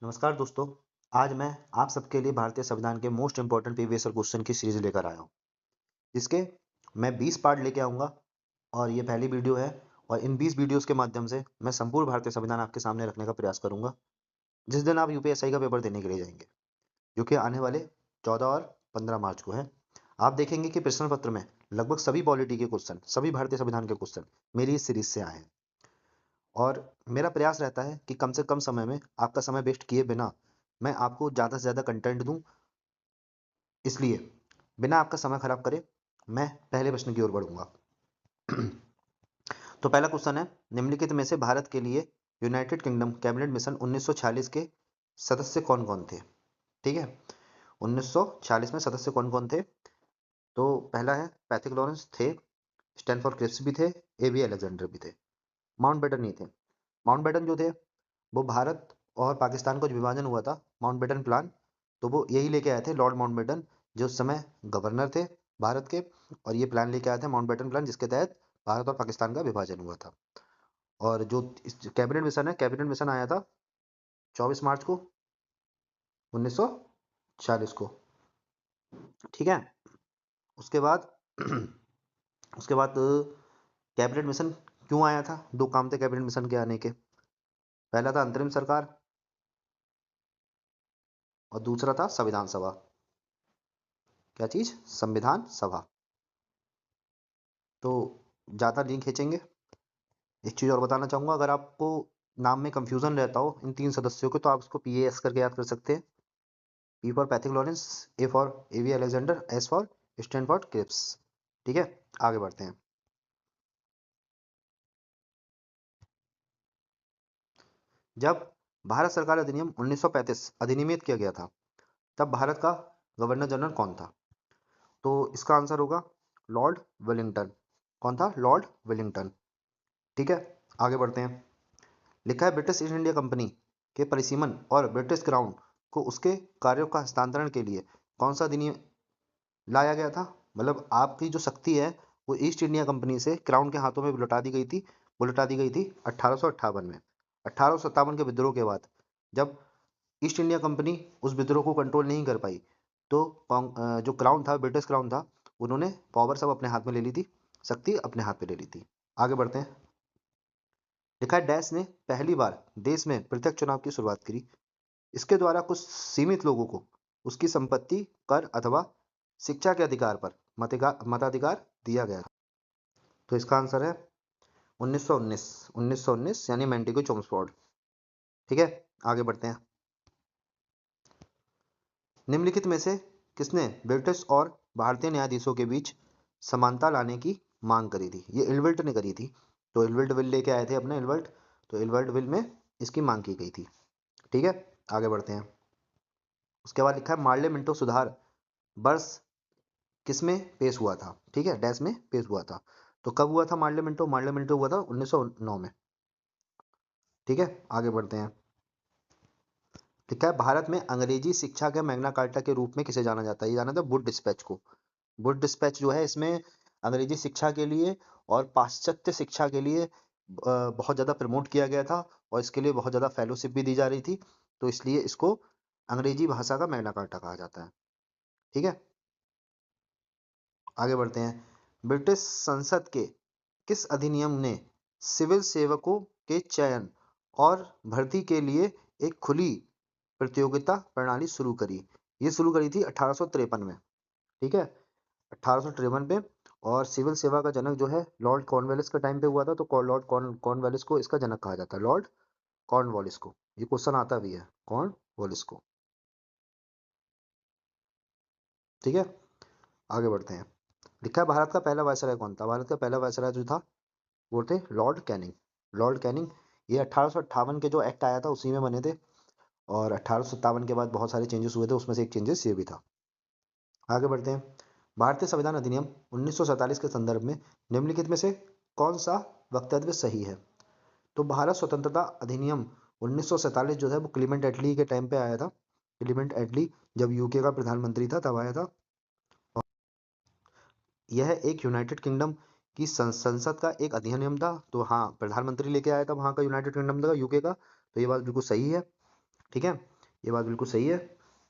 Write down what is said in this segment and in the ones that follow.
नमस्कार दोस्तों। आज मैं आप सबके लिए भारतीय संविधान के most important previous year question की सीरीज लेकर आया हूँ। इसके मैं 20 पार्ट लेके आऊँगा और ये पहली वीडियो है। और इन 20 वीडियोस के माध्यम से मैं संपूर्ण भारतीय संविधान आपके सामने रखने का प्रयास करूंगा जिस दिन आप यूपीएससी का पेपर देने के लिए जाएंगे, जो कि आने वाले 14 और 15 मार्च को है। आप देखेंगे कि प्रश्न पत्र में लगभग सभी पॉलिटी के क्वेश्चन, सभी भारतीय संविधान के क्वेश्चन मेरी इस सीरीज से आए हैं। और मेरा प्रयास रहता है कि कम से कम समय में आपका समय वेस्ट किए बिना मैं आपको ज़्यादा से ज़्यादा कंटेंट दूं। इसलिए बिना आपका समय खराब करे मैं पहले प्रश्न की ओर बढ़ूंगा। तो पहला क्वेश्चन है, निम्नलिखित में से भारत के लिए यूनाइटेड किंगडम कैबिनेट मिशन 1946 के सदस्य कौन कौन थे? ठीक है, 1946 में सदस्य कौन कौन थे? तो पहला है पैथिक लॉरेंस थे, स्टैनफोर्ड क्रिप्स भी थे, एबी अलेक्जेंडर भी थे। माउंटबेटन नहीं थे। माउंटबेटन जो थे वो भारत और पाकिस्तान का जो विभाजन हुआ था, माउंटबेटन प्लान, तो वो यही लेके आए थे लॉर्ड माउंटबेटन, जो उस समय गवर्नर थे भारत के। और ये प्लान लेके आए थे माउंटबेटन प्लान, जिसके तहत भारत और पाकिस्तान का विभाजन हुआ था। और जो कैबिनेट मिशन है, कैबिनेट मिशन आया था 24 मार्च को 1940 को। ठीक है, उसके बाद उसके बाद कैबिनेट मिशन क्यों आया था? दो काम थे कैबिनेट मिशन के आने के। पहला था अंतरिम सरकार और दूसरा था संविधान सभा। क्या चीज? संविधान सभा। तो ज़्यादा नहीं खींचेंगे। एक चीज़ और बताना चाहूँगा, अगर आपको नाम में कंफ्यूजन रहता हो इन तीन सदस्यों के, तो आप उसको पीएएस करके याद कर सकते हैं। P for Pethick Lawrence, A for A V Alexander, S for Stanford Cripps. ठीक है, आगे बढ़ते हैं। जब भारत सरकार अधिनियम 1935 अधिनियमित किया गया था, तब भारत का गवर्नर जनरल कौन था? तो इसका आंसर होगा लॉर्ड वेलिंगटन। कौन था? Lord Wellington. ठीक है, आगे बढ़ते हैं। लिखा है, ब्रिटिश ईस्ट इंडिया कंपनी के परिसीमन और ब्रिटिश क्राउन को उसके कार्यों का हस्तांतरण के लिए कौन सा अधिनियम लाया गया था? मतलब आपकी जो शक्ति है वो ईस्ट इंडिया कंपनी से क्राउन के हाथों में लौटा दी गई थी। वो लौटा दी गई थी 1858 में। 1857 के विद्रोह के बाद जब ईस्ट इंडिया कंपनी उस विद्रोह को कंट्रोल नहीं कर पाई, तो जो क्राउन था, ब्रिटिश क्राउन था, उन्होंने पावर सब अपने हाथ में ले ली थी, शक्ति अपने हाथ में ले ली थी। आगे बढ़ते हैं। लिखा है, डैश ने पहली बार देश में प्रत्यक्ष चुनाव की शुरुआत करी। इसके द्वारा कुछ सीमित लोगों को उसकी संपत्ति, कर अथवा शिक्षा के अधिकार पर मताधिकार दिया गया। तो इसका आंसर है 1919। 1919 यानी मेंडिको चोम्स्फोर्ड। ठीक है, आगे बढ़ते हैं। निम्नलिखित में से किसने ब्रिटिश और भारतीय न्यायाधीशों के बीच समानता लाने की मांग करी थी? ये इलविल्ट ने करी थी। तो इलविल्ट विल लेके आए थे अपने इलविल्ट। तो इलविल्ट विल में इसकी मांग की गई थी। ठीक है, आगे बढ़ते हैं। उसके बाद लिखा है, मार्ले मिंटो सुधार वर्ष किसमें पेश हुआ था? ठीक है, डैश में पेश हुआ था। तो कब हुआ था मार्ले मिंटो? मार्ले मिंटो हुआ था 1909 में। ठीक है, आगे बढ़ते हैं। लिखा है, भारत में अंग्रेजी शिक्षा के मैग्ना कार्टा के रूप में किसे जाना जाता है? ये जाना था वुड डिस्पैच को। वुड डिस्पैच जो है, इसमें अंग्रेजी शिक्षा के लिए और पाश्चात्य शिक्षा के लिए बहुत ज़्यादा प्रमोट किया गया था और इसके लिए बहुत ज़्यादा फेलोशिप भी दी जा रही थी। तो इसलिए इसको अंग्रेजी भाषा का मैग्ना कार्टा कहा जाता है। ठीक है, आगे बढ़ते हैं। ब्रिटिश संसद के किस अधिनियम ने सिविल सेवकों के चयन और भर्ती के लिए एक खुली प्रतियोगिता प्रणाली शुरू करी? ये शुरू करी थी 1853 में। ठीक है, 1853 में। और सिविल सेवा का जनक जो है लॉर्ड कॉर्नवालिस के टाइम पे हुआ था। तो लॉर्ड कॉर्नवालिस को इसका जनक कहा जाता है, लॉर्ड कॉर्नवालिस को। ये क्वेश्चन आता भी है, कॉर्नवालिस को। ठीक है, आगे बढ़ते हैं। लिखा है, भारत का पहला वायसराय कौन था? भारत का पहला वायसराय जो था वो थे लॉर्ड कैनिंग। Lord Canning. ये 1858 के जो एक्ट आया था उसी में बने थे। और 1857 के बाद बहुत सारे चेंजेस हुए थे, उसमें से एक चेंजेस ये भी था। आगे बढ़ते हैं। भारतीय संविधान अधिनियम 1947 के संदर्भ में निम्नलिखित में से कौन सा वक्तव्य सही है? तो भारत स्वतंत्रता अधिनियम 1947 जो है वो क्लीमेंट एटली के टाइम पे आया था। क्लीमेंट एटली जब यूके का प्रधानमंत्री था तब आया था। और यह एक यूनाइटेड किंगडम की संसद का एक अधिनियम था। तो हाँ, प्रधानमंत्री लेके आया था वहाँ का, यूनाइटेड किंगडम का, यूके का। तो ये बात बिल्कुल सही है। ठीक है, ये बात बिल्कुल सही है।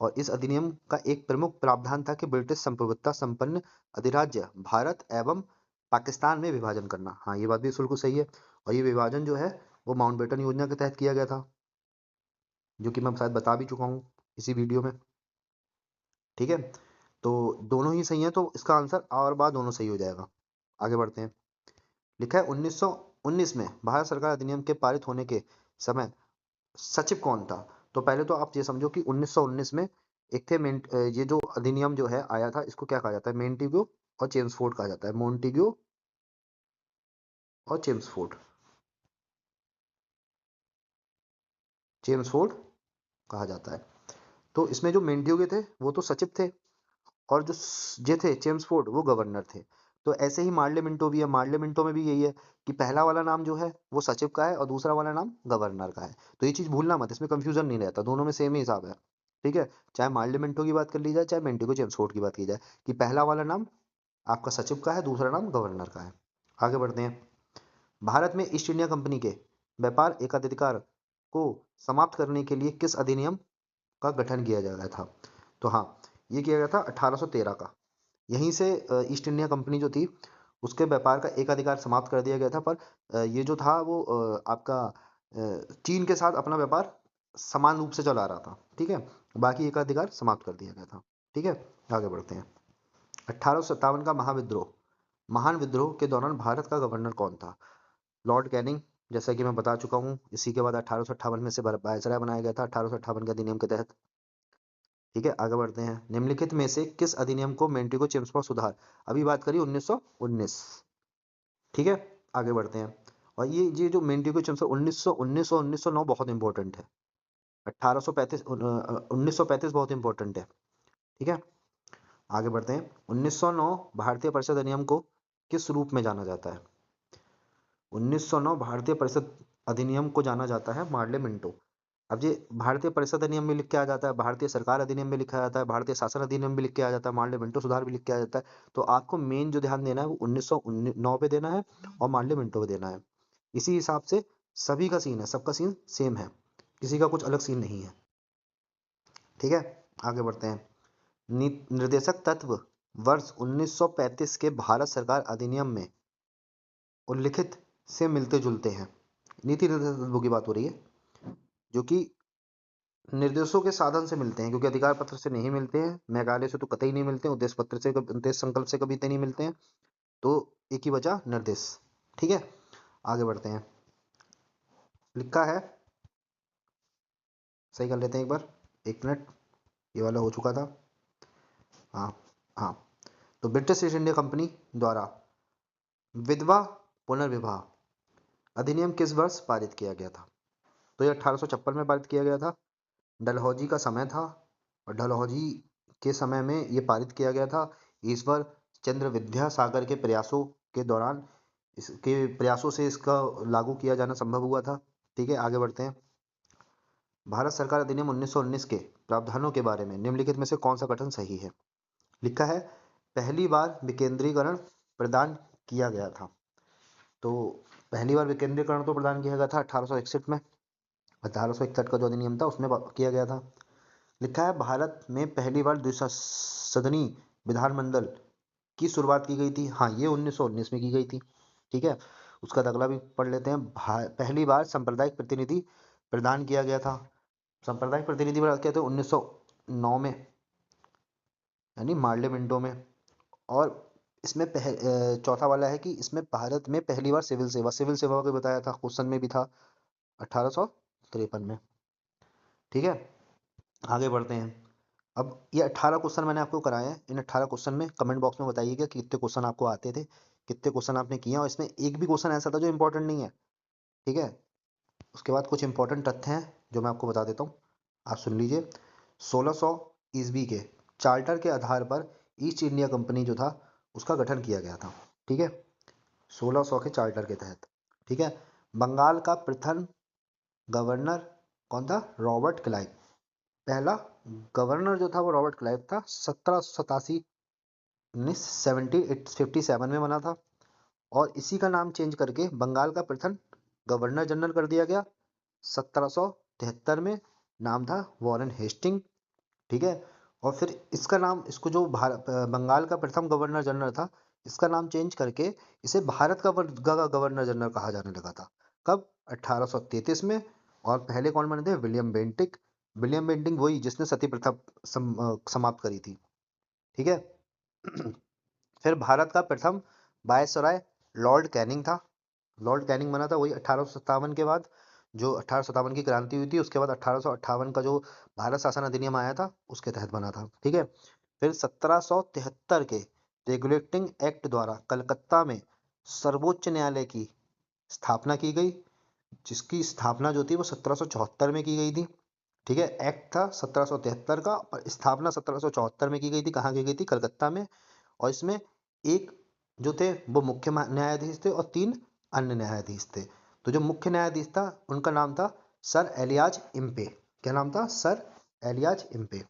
और इस अधिनियम का एक प्रमुख प्रावधान था कि ब्रिटिश संप्रभुता संपन्न अधिराज्य भारत एवं पाकिस्तान में विभाजन करना। हाँ, ये बात भी बिल्कुल सही है। और ये विभाजन जो है वो माउंटबेटन योजना के तहत किया गया था, जो कि मैं शायद बता भी चुका हूँ इसी वीडियो में। ठीक है, तो दोनों ही सही है, तो इसका आंसर आ और बा दोनों सही हो जाएगा। आगे बढ़ते हैं। लिखा है 1919 में भारत सरकार अधिनियम के पारित होने के समय सचिव कौन था? तो पहले तो आप ये समझो कि 1919 में एक थे ये जो अधिनियम जो है आया था, इसको क्या कहा जाता है? मेंटिग्यू और चेम्सफोर्ड कहा जाता है। मोंटिग्यू और चेम्सफोर्ड कहा जाता है। तो इसमें जो मेंटिग्यू के थे वो तो सचिव थे, और जो जे थे चेम्सफोर्ड वो गवर्नर थे। तो ऐसे ही मार्ले मिंटो भी है। मार्ले मिंटो में भी यही है कि पहला वाला नाम जो है वो सचिव का है और दूसरा वाला नाम गवर्नर का है। तो ये चीज भूलना मत, इसमें कंफ्यूजन नहीं रहता, दोनों में सेम ही हिसाब है। ठीक है, चाहे मार्ले मिंटो की बात कर ली जाए, चाहे मेंटिको चेम्सफोर्ड की बात की जाए, कि पहला वाला नाम आपका सचिव का है, दूसरा नाम गवर्नर का है। आगे बढ़ते हैं। भारत में ईस्ट इंडिया कंपनी के व्यापार एकाधिकार को समाप्त करने के लिए किस अधिनियम का गठन किया गया था? तो हाँ, ये किया गया था 1813 का। यहीं से ईस्ट इंडिया कंपनी जो थी उसके व्यापार का एक अधिकार समाप्त कर दिया गया था। पर ये जो था वो आपका चीन के साथ अपना व्यापार समान रूप से चला रहा था। ठीक है, बाकी एक अधिकार समाप्त कर दिया गया था। ठीक है, आगे बढ़ते हैं। 1857 का महाविद्रोह, महान विद्रोह के दौरान भारत का गवर्नर कौन था? लॉर्ड कैनिंग, जैसा कि मैं बता चुका हूँ। इसी के बाद 1858 में से वायसराय बनाया गया था 1858 के अधिनियम के तहत। ठीक है, आगे बढ़ते हैं। निम्नलिखित में से किस अधिनियम को मेंटिको चेम्सफोर्ड सुधार, अभी बात करी 1919। ठीक है, आगे बढ़ते हैं। और ये जो मेंटिको चेम्सफोर्ड 1919 और 1909 बहुत इंपॉर्टेंट है। 1835 1935 बहुत इंपॉर्टेंट है। ठीक है, आगे बढ़ते हैं। 1909 भारतीय परिषद अधिनियम को किस रूप में जाना जाता है? 1909 भारतीय परिषद अधिनियम को जाना जाता है मार्ले मिंटो। अब ये भारतीय परिषद अधिनियम में लिख के आ जाता है, भारतीय सरकार अधिनियम में लिखा जाता है, भारतीय शासन अधिनियम में लिख के आ जाता है, मार्ले मिंटो सुधार भी लिख के आ जाता है। तो आपको मेन जो ध्यान देना है वो 1909 पे देना है और मार्ले मिंटो पे देना है। इसी हिसाब से सभी का सीन है, सबका सीन सेम है, किसी का कुछ अलग सीन नहीं है। ठीक है, आगे बढ़ते हैं। निर्देशक तत्व वर्ष 1935 के भारत सरकार अधिनियम में उल्लिखित से मिलते जुलते हैं। नीति निर्देशक तत्वों की बात हो रही है, जो कि निर्देशों के साधन से मिलते हैं, क्योंकि अधिकार पत्र से नहीं मिलते हैं, मेघालय से तो कतई नहीं मिलते हैं, उद्देश्य पत्र से उद्देश्य संकल्प से कभी नहीं मिलते हैं। तो एक ही बचा निर्देश। ठीक है, आगे बढ़ते हैं। लिखा है, सही कर लेते हैं एक बार, एक मिनट, ये वाला हो चुका था। हाँ, हाँ। तो ब्रिटिश ईस्ट इंडिया कंपनी द्वारा विधवा पुनर्विवाह अधिनियम किस वर्ष पारित किया गया था? तो ये 1856 में पारित किया गया था। डलहौजी का समय था, और डलहौजी के समय में ये पारित किया गया था। ईश्वर चंद्र विद्यासागर के प्रयासों के दौरान इसके प्रयासों से इसका लागू किया जाना संभव हुआ था। ठीक है, आगे बढ़ते हैं। भारत सरकार अधिनियम 1919 के प्रावधानों के बारे में निम्नलिखित में से कौन सा कथन सही है? लिखा है, पहली बार विकेंद्रीकरण प्रदान किया गया था। तो पहली बार विकेंद्रीकरण तो प्रदान किया गया था 1861 में। 1861 का जो अधिनियम था उसमें किया गया था। लिखा है, भारत में पहली बार द्विसदनीय विधानमंडल की शुरुआत की गई थी। हाँ, ये 1919 में की गई थी। ठीक है, उसका अगला भी पढ़ लेते हैं। पहली बार सांप्रदायिक प्रतिनिधि प्रदान किया गया था। सांप्रदायिक प्रतिनिधि प्रदान किया था 1909 में, यानी मार्ले मिंटो में। और इसमें चौथा वाला है कि इसमें भारत में पहली बार सिविल सेवा को बताया था, क्वेश्चन में भी था 1853 में। ठीक है, आगे बढ़ते हैं। अब ये 18 क्वेश्चन मैंने आपको कराए हैं। इन 18 क्वेश्चन में कमेंट बॉक्स में बताइएगा कि कितने क्वेश्चन आपको आते थे, कितने क्वेश्चन आपने किए, और इसमें एक भी क्वेश्चन ऐसा था जो इंपॉर्टेंट नहीं है। ठीक है, उसके बाद कुछ इंपॉर्टेंट तथ्य हैं जो मैं आपको बता देता हूँ, आप सुन लीजिए। 1600 ईस्वी के चार्टर के आधार पर ईस्ट इंडिया कंपनी जो था उसका गठन किया गया था। ठीक है, 1600 के चार्टर के तहत। ठीक है, बंगाल का प्रथम गवर्नर कौन था? Robert Clive. पहला गवर्नर जो था वो रॉबर्ट क्लाइव था। 1787 1757 में बना था। और इसी का नाम चेंज करके बंगाल का प्रथम गवर्नर जनरल कर दिया गया 1773 में। नाम था वॉरेन हेस्टिंग, ठीक है। और फिर इसका नाम, इसको जो बंगाल का प्रथम गवर्नर जनरल था, इसका नाम चेंज करके इसे भारत का गवर्नर जनरल कहा जाने लगा था। कब? 1833 में। और पहले कौन बने थे? William Bentinck. विलियम बेंटिक वही जिसने सती प्रथा समाप्त करी थी, ठीक है। फिर भारत का प्रथम वायसराय लॉर्ड कैनिंग था। लॉर्ड कैनिंग बना था वही 1857 के बाद, जो 1857 की क्रांति हुई थी उसके बाद 1858 का जो भारत शासन अधिनियम आया था उसके तहत बना था, ठीक है। फिर 1773 के रेगुलेटिंग एक्ट द्वारा कलकत्ता में सर्वोच्च न्यायालय की स्थापना की गई, जिसकी स्थापना जो थी वो 1774 में की गई थी, ठीक है। एक्ट था 1773 का और स्थापना 1774 में की गई थी। कहाँ की गई थी? कलकत्ता में। और इसमें एक जो थे वो मुख्य न्यायाधीश थे और 3 अन्य न्यायाधीश थे। तो जो मुख्य न्यायाधीश था उनका नाम था सर एलियाज इम्पे। क्या नाम था? Sir alias Impey.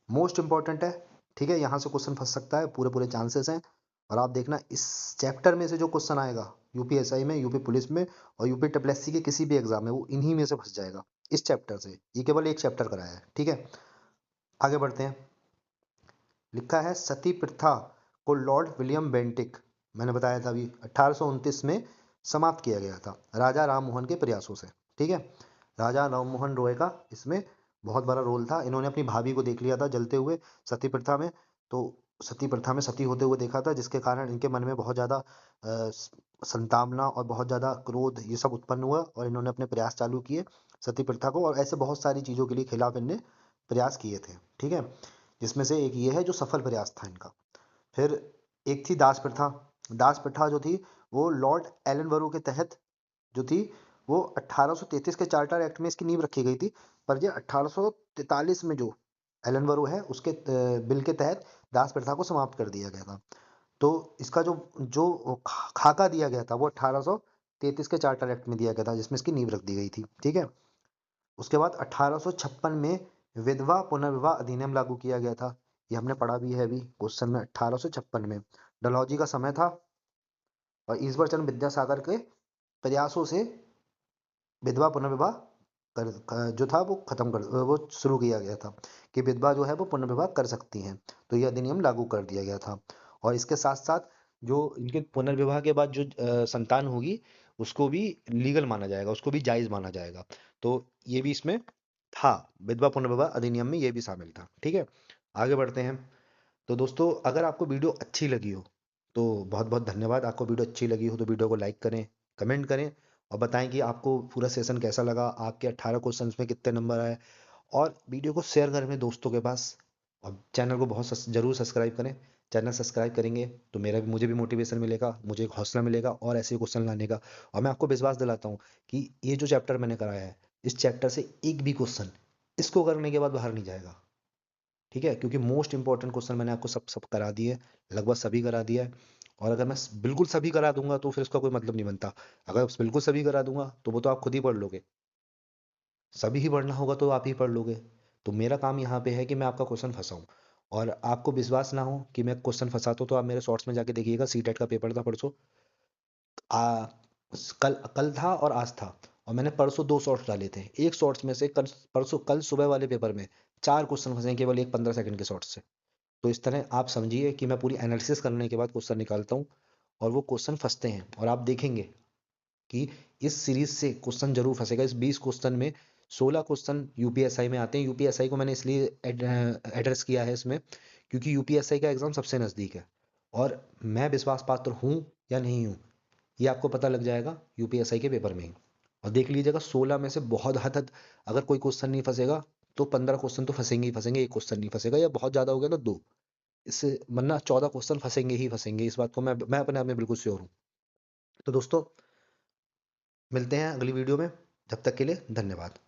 Most important है, ठीक है। यहाँ से क्वेश्चन फंस सकता है, पूरे पूरे चांसेस हैं। और आप देखना इस चैप्टर में से जो क्वेश्चन आएगा यूपीएसआई में, यूपी पुलिस में और यूपी डब्ल्यूएससी के किसी भी एग्जाम में, वो इन्हीं में से फंस जाएगा, इस चैप्टर से। ये केवल एक चैप्टर कराया है, ठीक है। आगे बढ़ते हैं। लिखा है सती प्रथा को लॉर्ड विलियम बेंटिक, मैंने बताया था अभी, 1829 में समाप्त किया गया था राजा राम मोहन के प्रयासों से, ठीक है। राजा राम मोहन रॉय का इसमें बहुत बड़ा रोल था। इन्होंने अपनी भाभी को देख लिया था जलते हुए सती प्रथा में। तो सती प्रथा में सती होते हुए देखा था, जिसके कारण इनके मन में बहुत ज़्यादा संतापना और बहुत ज़्यादा क्रोध ये सब उत्पन्न हुआ और इन्होंने अपने प्रयास चालू किए सती प्रथा को। और ऐसे बहुत सारी चीज़ों के लिए खिलाफ इनने प्रयास किए थे, ठीक है। जिसमें से एक ये है जो सफल प्रयास था इनका। फिर एक थी दास प्रथा। दास प्रथा जो थी वो लॉर्ड एलन बरो के तहत जो थी, वो 1833 के चार्टर एक्ट में इसकी नींव रखी गई थी। पर ये 1843 में जो एलन बरो है उसके बिल के तहत दास प्रथा को समाप्त कर दिया गया था। तो इसका जो जो खाका दिया गया था वो 1833 के चार्टर एक्ट में दिया गया था, जिसमें इसकी नींव रख दी गई थी, ठीक है। उसके बाद 1856 में विधवा पुनर्विवाह अधिनियम लागू किया गया था। ये हमने पढ़ा भी है अभी क्वेश्चन में, 1856 में। डलहौजी का समय था और ईश्वर चंद्र विद्यासागर के प्रयासों से विधवा पुनर्विवाह जो था वो खत्म कर, वो शुरू किया गया था कि विधवा जो है वो पुनर्विवाह कर सकती हैं। तो यह अधिनियम लागू कर दिया गया था। और इसके साथ साथ जो इनके पुनर्विवाह के बाद जो संतान होगी उसको भी लीगल माना जाएगा, उसको भी जायज माना जाएगा। तो ये भी इसमें था, विधवा पुनर्विवाह अधिनियम में ये भी शामिल था, ठीक है। आगे बढ़ते हैं। तो दोस्तों अगर आपको वीडियो अच्छी लगी हो तो बहुत बहुत धन्यवाद। आपको वीडियो अच्छी लगी हो तो वीडियो को लाइक करें, कमेंट करें और बताएं कि आपको पूरा सेशन कैसा लगा, आपके 18 क्वेश्चंस में कितने नंबर आए। और वीडियो को शेयर करें अपने दोस्तों के पास। और चैनल को बहुत जरूर सब्सक्राइब करें। चैनल सब्सक्राइब करेंगे तो मुझे भी मोटिवेशन मिलेगा, मुझे एक हौसला मिलेगा और ऐसे क्वेश्चन लाने का। और मैं आपको विश्वास दिलाता हूँ कि ये जो चैप्टर मैंने कराया है, इस चैप्टर से एक भी क्वेश्चन इसको करने के बाद बाहर नहीं जाएगा, ठीक है। क्योंकि मोस्ट इंपॉर्टेंट क्वेश्चन मैंने आपको सब सब करा दिए, लगभग सभी करा दिया है। और अगर मैं बिल्कुल सभी करा दूंगा तो फिर उसका कोई मतलब नहीं बनता। अगर बिल्कुल सभी करा दूंगा तो वो तो आप खुद ही पढ़ लोगे, सभी ही पढ़ना होगा तो आप ही पढ़ लोगे। तो मेरा काम यहाँ पे है कि मैं आपका क्वेश्चन फंसाऊं। और आपको विश्वास ना हो कि मैं क्वेश्चन फंसाता हूं तो आप मेरे शॉर्ट्स में जाके देखिएगा। सीटेट का पेपर था परसों, आ, कल कल था और आज था। और मैंने परसों 2 शॉर्ट्स डाले थे। एक शॉर्ट्स में से कल सुबह वाले पेपर में 4 क्वेश्चन फंसे हैं, केवल एक 15 सेकंड के शॉर्ट से। तो इस तरह आप समझिए कि मैं पूरी एनालिसिस करने के बाद क्वेश्चन निकालता हूँ और वो क्वेश्चन फंसते हैं। और आप देखेंगे कि इस सीरीज से क्वेश्चन जरूर फंसेगा। इस 20 क्वेश्चन में 16 क्वेश्चन यूपीएसआई में आते हैं। यूपीएसआई को मैंने इसलिए एड्रेस किया है इसमें क्योंकि यूपीएसआई का एग्जाम सबसे नज़दीक है। और मैं विश्वास पात्र हूँ या नहीं हूँ ये आपको पता लग जाएगा यूपीएसआई के पेपर में ही। और देख लीजिएगा 16 में से बहुत हद, अगर कोई क्वेश्चन नहीं फंसेगा तो 15 क्वेश्चन तो फंसेंगे ही फंसेंगे, एक क्वेश्चन नहीं फंसेगा, या बहुत ज्यादा हो गया तो 2। इससे वरना 14 क्वेश्चन फंसेंगे ही फंसेंगे, इस बात को मैं अपने आप में बिल्कुल श्योर हूँ। तो दोस्तों मिलते हैं अगली वीडियो में, जब तक के लिए धन्यवाद।